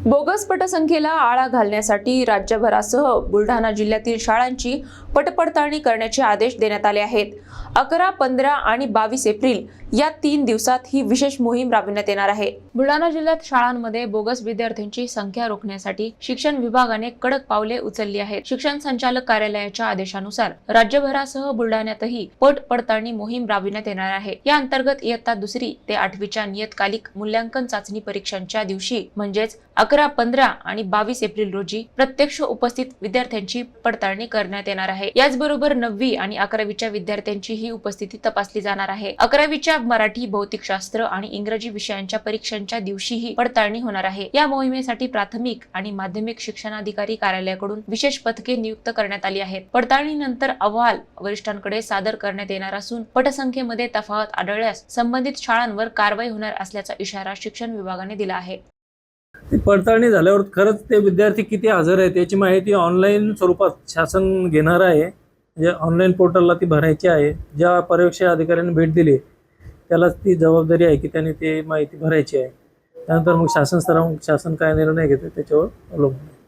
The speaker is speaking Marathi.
बोगस पटसंख्येला आळा घालण्यासाठी राज्यभरासह बुलढाणा जिल्ह्यातील शाळांची पटपडताळणी करण्याचे आदेश देण्यात आले आहेत। 11, 15 आणि 22 एप्रिल या 3 दिवसात ही विशेष मोहीम राबविण्यात येणार आहे। बुलढाणा जिल्ह्यात शाळांमध्ये बोगस विद्यार्थ्यांची संख्या रोखण्यासाठी शिक्षण विभागाने कडक पावले उचलली आहेत। शिक्षण संचालक कार्यालयाच्या आदेशानुसार राज्यभरासह बुलढाण्यातही पटपडताळणी मोहीम राबविण्यात येणार आहे। या अंतर्गत इयत्ता 2री ते 8वीच्या नियतकालिक मूल्यांकन चाचणी परीक्षांच्या दिवशी म्हणजेच 11, 15 आणि 22 एप्रिल रोजी प्रत्यक्ष उपस्थित विद्यार्थ्यांची पडताळणी करण्यात येणार आहे। याचबरोबर 9वी आणि 11वीच्या विद्यार्थ्यांची ही उपस्थिती तपासली जाणार आहे। 11वीच्या मराठी, भौतिकशास्त्र आणि इंग्रजी विषयांच्या परीक्षांच्या दिवशीही पडताळणी होणार आहे। या मोहिमेसाठी प्राथमिक आणि माध्यमिक शिक्षणाधिकारी कार्यालयाकडून विशेष पथके नियुक्त करण्यात आली आहेत। पडताळणीनंतर अहवाल वरिष्ठांकडे सादर करण्यात येणार असून पटसंख्येमध्ये तफावत आढळल्यास संबंधित शाळांवर कारवाई होणार असल्याचा इशारा शिक्षण विभागाने दिला आहे। पडताळणी झाल्यावर खरंच ते विद्यार्थी किती हजर आहेत याची माहिती ऑनलाईन स्वरूपात शासन घेणार आहे। म्हणजे ऑनलाईन पोर्टलला ती भरायची आहे। ज्या पर्यवेक्षक अधिकाऱ्यांनी भेट दिली त्यालाच ती जबाबदारी आहे की त्यांनी ती माहिती भरायची आहे। त्यानंतर मग शासन स्तरावर शासन काय निर्णय घेते त्याच्यावर अवलंबून आहे।